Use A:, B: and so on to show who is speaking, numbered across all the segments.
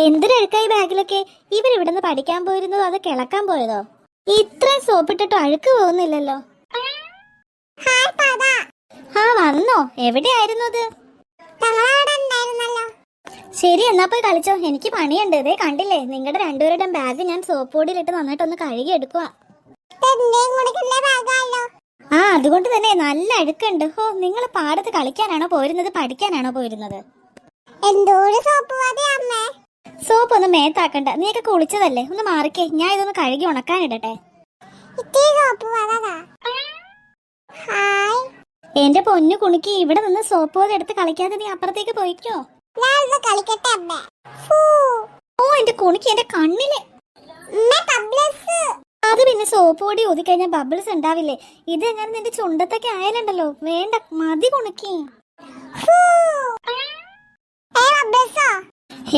A: എന്തിനഴുക്കായി ബാഗിലൊക്കെ? ഇവരിവിടുന്ന് പഠിക്കാൻ പോയിരുന്നതോ അത് കിളക്കാൻ പോയതോ? ഇത്രയും സോപ്പിട്ടിട്ട് അഴുക്ക് പോകുന്നില്ലല്ലോ. ആ വന്നോ? എവിടെയായിരുന്നു അത്? ശരി, എന്നാ പോയി കളിച്ചോ. എനിക്ക് പണിയുണ്ട്. ഇതേ കണ്ടില്ലേ, നിങ്ങളുടെ രണ്ടുപേരുടെയും ബാഗ് ഞാൻ സോപ്പ് പൊടിയിലിട്ട് നന്നായിട്ടൊന്ന് കഴുകി എടുക്കുക. ആ അതുകൊണ്ട് തന്നെ നല്ല അഴുക്കുണ്ട്. ഓ, നിങ്ങൾ പാടത്ത് കളിക്കാനാണോ പോയിരുന്നത്, പഠിക്കാനാണോ പോയിരുന്നത്? സോപ്പ് ഒന്ന് മേത്താക്കണ്ട, നീയൊക്കെ കുളിച്ചതല്ലേ. ഒന്ന് മാറിക്കേ, ഞാൻ ഇതൊന്ന് കഴുകി ഉണക്കാനിടട്ടെ. എന്റെ പൊന്നു കുണിക്ക്, ഇവിടെ നിന്ന് സോപ്പ് പോലെ എടുത്ത് കളിക്കാതെ നീ അപ്പുറത്തേക്ക് പോയിക്കോ. ഓ എന്റെ കുണിക്ക്, എന്റെ കണ്ണില്. അത് പിന്നെ സോപ്പ് പൊടി ഊതിക്കഴിഞ്ഞാൽ ബബിൾസ് ഉണ്ടാവില്ലേ? ഇതെങ്ങനെ നിന്റെ ചുണ്ടത്തൊക്കെ ആയാലുണ്ടല്ലോ. വേണ്ട, മതി കുണിക്ക്.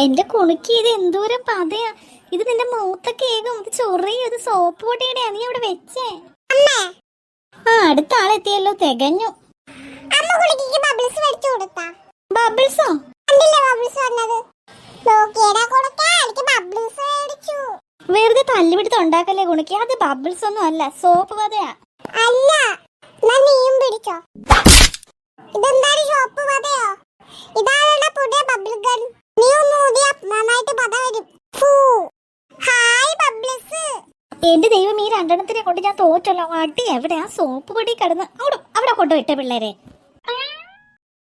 A: എന്റെ കുണിക്ക്, ഇത് എന്തോരം പതയാ. ഇത് നിന്റെ മൂത്തൊക്കെ ഏകും. ഇത് ചൊറിയും. ഇത് സോപ്പ് പൊടിയുടെ നീ അവിടെ വെച്ചേ. ആ അടുത്ത ആളെത്തിയല്ലോ, തികഞ്ഞു. ബബിൾസോ? വെറുതെ തല്ലുപിടുത്ത് ഉണ്ടാക്കല്ലേ കുണിക്ക്. അത് ബബിൾസ് ഒന്നും അല്ല, സോപ്പ് പതയാ. എന്റെ ദൈവം, ഈ രണ്ടെണ്ണത്തിനെ കൊണ്ട് ഞാൻ തോറ്റല്ലോ. അടി എവിടെയാ? സോപ്പ് പൊടി കിടന്ന് അവിടെ കൊണ്ടുപോയിട്ട പിള്ളേരെ.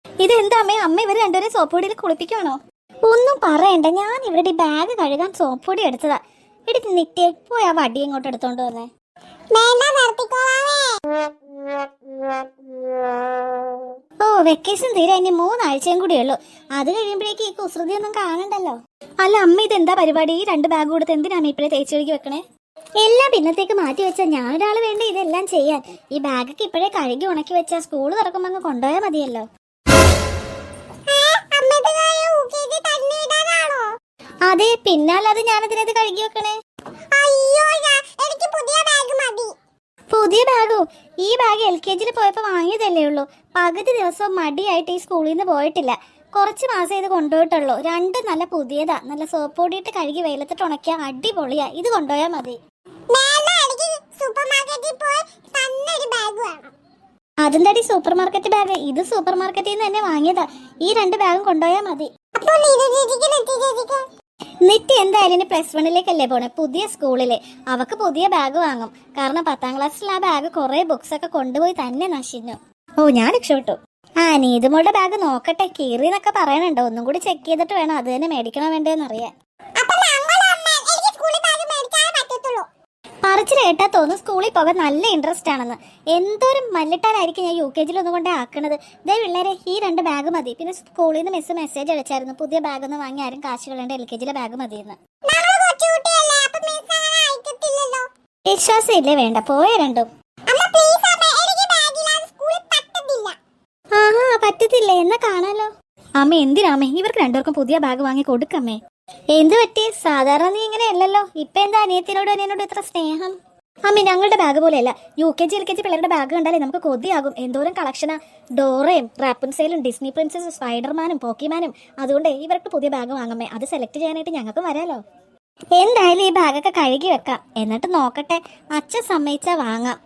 A: ഇതെന്താ അമ്മേ? അമ്മ ഇവർ രണ്ടുപേരെ സോപ്പ് പൊടിയിൽ കുളിപ്പിക്കുവാണോ? ഒന്നും പറയണ്ട, ഞാൻ ഇവരുടെ ബാഗ് കഴുകാൻ സോപ്പ് പൊടി എടുത്തതാ. എടുത്ത് നിറ്റേ പോയി ആ വടി ഇങ്ങോട്ട് എടുത്തോണ്ട് വന്നേ. ഓ, വെക്കേഷൻ തീരെ ഇനി 3 ആഴ്ചയും കൂടി ഉള്ളൂ. അത് കഴിയുമ്പോഴേക്ക് ഈ കുസൃതി ഒന്നും കാണണ്ടല്ലോ. അല്ല അമ്മ, ഇതെന്താ പരിപാടി? ഈ 2 ബാഗ് കൊടുത്ത് എന്തിനാണ് ഇപ്പോഴേ തേച്ച് കഴുകി വെക്കണേ? എല്ലാം പിന്നത്തേക്ക് മാറ്റി വെച്ചാൽ ഞാനൊരാൾ വേണ്ട ഇതെല്ലാം ചെയ്യാൻ. ഈ ബാഗൊക്കെ ഇപ്പോഴേ കഴുകി ഉണക്കി വെച്ചാൽ സ്കൂൾ തുറക്കുമ്പോ കൊണ്ടുപോയാൽ മതിയല്ലോ. അതെ, പിന്നാലത് ഞാനതിനത് കഴുകി വെക്കണേ. പുതിയ ബാഗോ? ഈ ബാഗ് LKG പോയപ്പോ വാങ്ങിയതല്ലേ ഉള്ളൂ. പകുതി ദിവസവും മടിയായിട്ട് ഈ സ്കൂളിൽ നിന്ന് പോയിട്ടില്ല. കുറച്ച് മാസം ഇത് കൊണ്ടുപോയിട്ടുള്ളൂ. 2 നല്ല പുതിയതാ. നല്ല സോപ്പ് പൊടിയിട്ട് കഴുകി വെയിലത്തിട്ട് ഉണക്കിയ അടിപൊളിയാ. ഇത് കൊണ്ടുപോയാൽ മതി. അതെന്താടി സൂപ്പർ മാർക്കറ്റ് ബാഗ്? ഇത് സൂപ്പർ മാർക്കറ്റിൽ നിന്ന് തന്നെ വാങ്ങിയതാ. ഈ 2 ബാഗും കൊണ്ടുപോയാൽ മതി. നിറ്റ് എന്തായാലും +1 പോണേ, പുതിയ സ്കൂളില്. അവക്ക് പുതിയ ബാഗ് വാങ്ങും. കാരണം 10ാം ക്ലാസ്സിൽ ആ ബാഗ് കുറെ ബുക്സ് ഒക്കെ കൊണ്ടുപോയി തന്നെ നശിഞ്ഞു. ഓ, ഞാൻ രക്ഷപ്പെട്ടു. ആ നീതുമോളുടെ ബാഗ് നോക്കട്ടെ, കീറിന്നൊക്കെ പറയണുണ്ടോ. ഒന്നും കൂടി ചെക്ക് ചെയ്തിട്ട് വേണം അത് തന്നെ മേടിക്കണോ വേണ്ടേന്ന് അറിയാൻ. പറച്ചിൽ കേട്ടാ തോന്നുന്നു സ്കൂളിൽ പോകാൻ നല്ല ഇൻട്രസ്റ്റ് ആണെന്ന്. എന്തോരം മല്ലിട്ടാലായിരിക്കും ഞാൻ UKG ഒന്നും കൊണ്ടേ ആക്കണത്. ദേ പിള്ളേരെ, ഈ 2 ബാഗ് മതി. പിന്നെ സ്കൂളിൽ നിന്ന് മിസ് മെസ്സേജ് അയച്ചായിരുന്നു, പുതിയ ബാഗ് ഒന്നും വാങ്ങി ആരും കാശ് കളയേണ്ട, LKG ബാഗ് മതിയെന്ന്. വിശ്വാസം ഇല്ലേ? വേണ്ട, പോയ 2ഉം. ആഹാ, പറ്റത്തില്ലേ? എന്നാ കാണാലോ. അമ്മ എന്തിനാമേ ഇവർക്ക് 2 പുതിയ ബാഗ് വാങ്ങി കൊടുക്കമ്മേ. എന്ത് പറ്റി? സാധാരണ നീ ഇങ്ങനെ അല്ലല്ലോ. ഇപ്പൊ എന്താ അനിയത്തിനോട് അനിയനോട് ഇത്ര സ്നേഹം? അമ്മ ഞങ്ങളുടെ ബാഗ് പോലെയല്ല. UKG LKG പിള്ളേരുടെ ബാഗ് കണ്ടാലേ നമുക്ക് കൊതിയാകും. എന്തോരം കളക്ഷനാ. ഡോറയും റാപ്പൻസേലും ഡിസ്നി പ്രിൻസസും സ്പൈഡർമാനും പോക്കിമാനും. അതുകൊണ്ട് ഇവർക്ക് പുതിയ ബാഗ് വാങ്ങമ്മേ. അത് സെലക്ട് ചെയ്യാനായിട്ട് ഞങ്ങൾക്ക് വരാലോ. എന്തായാലും ഈ ബാഗൊക്കെ കഴുകി വെക്കാം. എന്നിട്ട് നോക്കട്ടെ, അച്ഛൻ സമ്മതിച്ചാ വാങ്ങാം.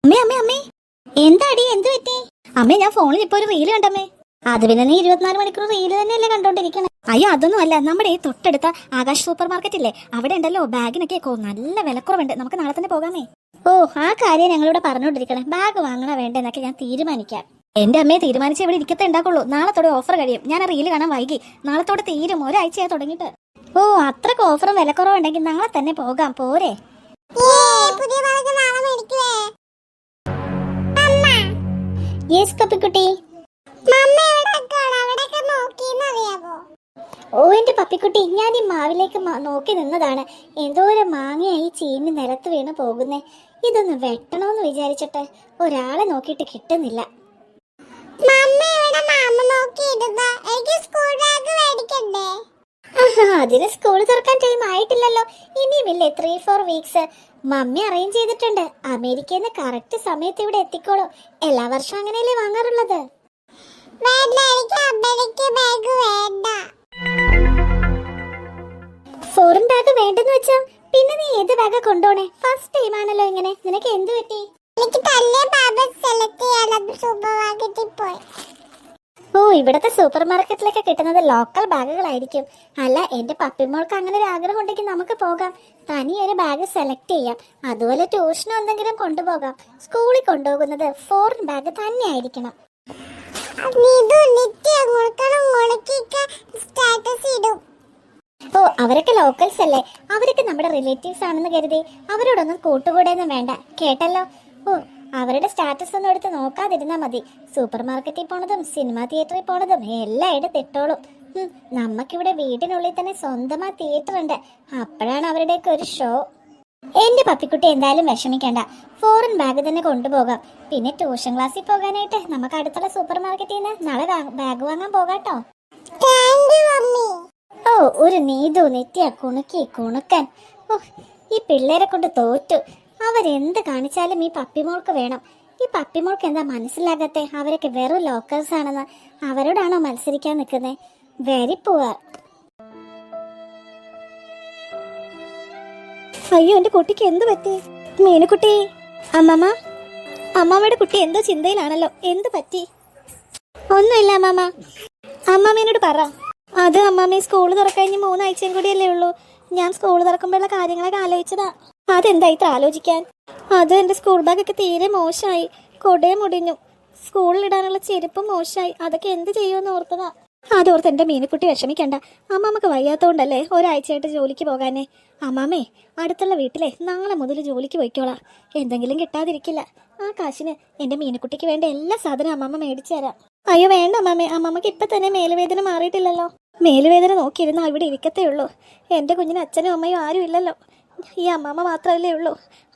A: അമ്മേ അമ്മേ അമ്മേ, എന്താടി? എന്ത് പറ്റി? അമ്മേ, ഞാൻ ഫോണിൽ ഇപ്പൊ ഒരു റീല് കണ്ടമ്മേ. അത് പിന്നെ നീ 24 മണിക്കൂർ റീല് തന്നെയല്ലേ കണ്ടോണ്ടിരിക്കണേ? അയ്യോ, അതൊന്നും അല്ല. നമ്മുടെ ഈ തൊട്ടടുത്ത ആകാശ് സൂപ്പർ മാർക്കറ്റ് ഇല്ലേ, അവിടെ ഉണ്ടല്ലോ ബാഗിനൊക്കെ നല്ല വിലക്കുറവുണ്ട്. നമുക്ക് നാളെ തന്നെ പോകാമേ. ഓ, ആ കാര്യം ഞങ്ങളിവിടെ പറഞ്ഞോണ്ടിരിക്കണേ. ബാഗ് വാങ്ങണ വേണ്ടെന്നൊക്കെ ഞാൻ തീരുമാനിക്കാം. എന്റെ അമ്മയെ തീരുമാനിച്ച് ഇവിടെ ഇരിക്കത്തെ ഉണ്ടാക്കുള്ളൂ. നാളത്തോടെ ഓഫർ കഴിയും. ഞാൻ ആ റീല് കാണാൻ വൈകി. നാളത്തോടെ തീരും. ഒരാഴ്ചയായി തുടങ്ങിയിട്ട്. ഓ, അത്രക്ക് ഓഫറും വിലക്കുറവുണ്ടെങ്കിൽ നാളെ തന്നെ പോകാം. പോരെ? യെസ് പപ്പിക്കുട്ടി. ഓ എന്റെ പപ്പിക്കുട്ടി, ഞാൻ ഈ മാവിലേക്ക് നോക്കി നിന്നതാണ്. എന്തോരം മാങ്ങയായി ചീഞ്ഞ് നിലത്ത് വീണ് പോകുന്നേ. ഇതൊന്ന് വെട്ടണോന്ന് വിചാരിച്ചിട്ട് ഒരാളെ നോക്കിയിട്ട് കിട്ടുന്നില്ല. അതിന് സ്കൂൾ തുറക്കാൻ ടൈം ആയിട്ടില്ലല്ലോ. ഇനിയുമില്ലേ 3-4 വീക്സ്. മമ്മി അറേഞ്ച് ചെയ്തിട്ടുണ്ട്. അമേരിക്കയിൽ നിന്ന് കറക്റ്റ് സമയത്ത് ഇവിടെ എത്തിക്കോളൂ. എല്ലാ വർഷവും അങ്ങനെയല്ലേ വാങ്ങാറുള്ളത്. അച്ഛാ, പിന്നെ നീ ഏത് ബാഗ് കൊണ്ടോണേ? ഫസ്റ്റ് ടൈം ആണല്ലോ ഇങ്ങനെ. നിനക്ക് എന്ത് പറ്റി?
B: എനിക്ക് തന്നെ ബാഗ് സെലക്ട് ചെയ്യാൻ സൂപ്പർ മാർക്കറ്റിൽ പോയി.
A: ഓ, ഇവിടത്തെ സൂപ്പർ മാർക്കറ്റിലൊക്കെ കിട്ടുന്നത് ലോക്കൽ ബാഗുകളായിരിക്കും. അല്ല, എന്റെ പപ്പിമോൾക്ക് അങ്ങനെ ഒരു ആഗ്രഹം ഉണ്ടെങ്കിൽ നമുക്ക് പോകാം. തനി ഒരു ബാഗ് സെലക്ട് ചെയ്യാം. അതുപോലെ ട്യൂഷനോ എന്തെങ്കിലും കൊണ്ടുപോകാം. സ്കൂളിൽ കൊണ്ടുപോകുന്നത് ഫോറിൻ ബാഗ് തന്നെ ആയിരിക്കണം. ഓ, അവരൊക്കെ ലോക്കൽസ് അല്ലേ? അവരൊക്കെ നമ്മുടെ റിലേറ്റീവ്സ് ആണെന്ന് കരുതി അവരോടൊന്നും കൂട്ടുകൂടെയൊന്നും വേണ്ട, കേട്ടല്ലോ. ഓ, അവരുടെ സ്റ്റാറ്റസ് ഒന്നും എടുത്ത് നോക്കാതിരുന്നാ മതി. സൂപ്പർ മാർക്കറ്റിൽ പോണതും സിനിമാ തിയേറ്ററിൽ പോണതും എല്ലാം എടുത്തിട്ടോളും. നമുക്കിവിടെ വീടിനുള്ളിൽ തന്നെ സ്വന്തമാ തിയേറ്റർ ഉണ്ട്. അപ്പോഴാണ് അവരുടെയൊക്കെ ഒരു ഷോ. എന്റെ പപ്പിക്കുട്ടി എന്തായാലും വിഷമിക്കണ്ട, ഫോറിൻ ബാഗ് തന്നെ കൊണ്ടുപോകാം. പിന്നെ ട്യൂഷൻ ക്ലാസ്സിൽ പോകാനായിട്ട് നമുക്ക് അടുത്തുള്ള സൂപ്പർ മാർക്കറ്റിൽ നിന്ന് നാളെ ബാഗ് വാങ്ങാൻ പോകാട്ടോ. ഓ, ഒരു നീതു നിത്യ കുണുക്കി കുണുക്കൻ. ഓ, ഈ പിള്ളേരെ കൊണ്ട് തോറ്റു. അവരെന്ത് കാണിച്ചാലും ഈ പപ്പിമോൾക്ക് വേണം. ഈ പപ്പിമോൾക്ക് എന്താ മനസ്സിലാകത്തെ? അവരൊക്കെ വെറും ലോക്കൽസ് ആണെന്ന്. അവരോടാണോ മത്സരിക്കാൻ നിൽക്കുന്നത്? Very poor. അയ്യോ, എന്റെ കുട്ടിക്ക് എന്ത് പറ്റി? മീനുക്കുട്ടി, അമ്മമ്മ, അമ്മമ്മയുടെ കുട്ടി എന്തോ ചിന്തയിലാണല്ലോ. എന്ത് പറ്റി? ഒന്നുമില്ല അമ്മമ്മ. അമ്മമ്മേനോട് പറ. അത് അമ്മമ്മ, സ്കൂൾ തുറക്കഴിഞ്ഞ് 3 ആഴ്ചയും കൂടിയല്ലേ ഉള്ളൂ. ഞാൻ സ്കൂൾ തുറക്കുമ്പോഴുള്ള കാര്യങ്ങളൊക്കെ ആലോചിച്ചതാ. അതെന്താ ഇത്ര ആലോചിക്കാൻ? അത് എന്റെ സ്കൂൾ ബാഗൊക്കെ തീരെ മോശമായി. കൊടയും മുടിഞ്ഞു. സ്കൂളിൽ ഇടാനുള്ള ചെരുപ്പും മോശമായി. അതൊക്കെ എന്ത് ചെയ്യുമെന്ന് ഓർത്തതാ. അതോർത്ത് എന്റെ മീനുക്കുട്ടി വിഷമിക്കണ്ട. അമ്മമ്മക്ക് വയ്യാത്തോണ്ടല്ലേ ഒരാഴ്ചയായിട്ട് ജോലിക്ക് പോകാനേ. അമ്മാമ്മേ, അടുത്തുള്ള വീട്ടിലെ നാളെ മുതൽ ജോലിക്ക് പോയിക്കോളാം. എന്തെങ്കിലും കിട്ടാതിരിക്കില്ല. ആ കാശിന് എന്റെ മീനുക്കുട്ടിക്ക് വേണ്ട എല്ലാ സാധനവും അമ്മമ്മ മേടിച്ചു തരാം. അയ്യോ വേണ്ട അമ്മാമ്മേ, അമ്മമ്മക്ക് ഇപ്പൊ തന്നെ മേലുവേദന മാറിയിട്ടില്ലല്ലോ. മേലുവേദന നോക്കിയിരുന്നാ ഇവിടെ ഇരിക്കത്തേ ഉള്ളൂ. എന്റെ കുഞ്ഞിന് അച്ഛനും അമ്മയും ആരും ഇല്ലല്ലോ. ഈ അമ്മാമ്മ മാത്രമല്ലേ ഉള്ളൂ.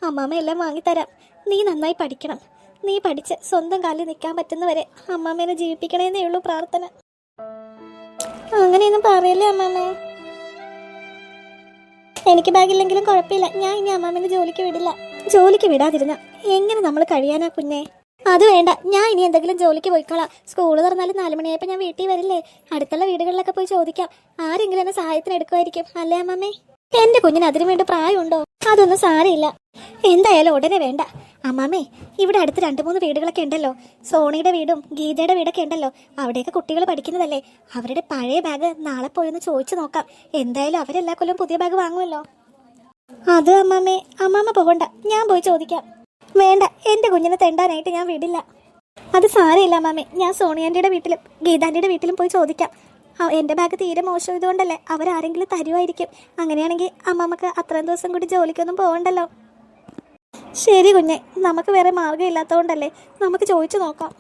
A: അമ്മാമ്മ എല്ലാം വാങ്ങിത്തരാം. നീ നന്നായി പഠിക്കണം. നീ പഠിച്ച് സ്വന്തം കാലിൽ നിൽക്കാൻ പറ്റുന്നവരെ അമ്മാമ്മേനെ ജീവിപ്പിക്കണേന്നേ ഉള്ളൂ പ്രാർത്ഥന. അങ്ങനെയൊന്നും പറയല്ലേ അമ്മാമ്മേ. എനിക്ക് ബാഗില്ലെങ്കിലും കുഴപ്പമില്ല. ഞാൻ ഇനി അമ്മാമ്മേനെ ജോലിക്ക് വിടില്ല. ജോലിക്ക് വിടാതിരുന്ന എങ്ങനെ നമ്മൾ കഴിയാനാ കുഞ്ഞെ? അത് വേണ്ട, ഞാൻ ഇനി എന്തെങ്കിലും ജോലിക്ക് പോയിക്കോളാം. സ്കൂള് തുറന്നാലും 4 മണിയായപ്പോൾ ഞാൻ വീട്ടിൽ വരില്ലേ. അടുത്തുള്ള വീടുകളിലൊക്കെ പോയി ചോദിക്കാം. ആരെങ്കിലും എന്നെ സഹായത്തിന് എടുക്കുമായിരിക്കും. അല്ലേ അമ്മാമ്മേ? എന്റെ കുഞ്ഞിന് അതിനു വേണ്ട പ്രായമുണ്ടോ? അതൊന്നും സാരമില്ല. എന്തായാലും ഉടനെ വേണ്ട. അമ്മാമ്മേ, ഇവിടെ അടുത്ത് 2-3 വീടുകളൊക്കെ ഉണ്ടല്ലോ. സോണിയുടെ വീടും ഗീതയുടെ വീടൊക്കെ ഉണ്ടല്ലോ. അവിടെയൊക്കെ കുട്ടികൾ പഠിക്കുന്നതല്ലേ. അവരുടെ പഴയ ബാഗ് നാളെ പോയൊന്ന് ചോദിച്ചു നോക്കാം. എന്തായാലും അവരെല്ലാ കൊല്ലം പുതിയ ബാഗ് വാങ്ങുമല്ലോ. അത് അമ്മാമ്മേ, അമ്മാമ്മ പോകണ്ട, ഞാൻ പോയി ചോദിക്കാം. വേണ്ട, എന്റെ കുഞ്ഞിനെ തെണ്ടാനായിട്ട് ഞാൻ വിടില്ല. അത് സാരമില്ല അമ്മാമ്മേ, ഞാൻ സോണിയാൻ്റിയുടെ വീട്ടിലും ഗീതാൻ്റിയുടെ വീട്ടിലും പോയി ചോദിക്കാം. എൻ്റെ ബാഗ് തീരെ മോശം ഇതുകൊണ്ടല്ലേ അവരാരെങ്കിലും തരുമായിരിക്കും. അങ്ങനെയാണെങ്കിൽ അമ്മമ്മക്ക് അത്രയും ദിവസം കൂടി ജോലിക്കൊന്നും പോകണ്ടല്ലോ. ശരി കുഞ്ഞെ, നമുക്ക് വേറെ മാർഗ്ഗം ഇല്ലാത്തതുകൊണ്ടല്ലേ, നമുക്ക് ചോദിച്ചു നോക്കാം.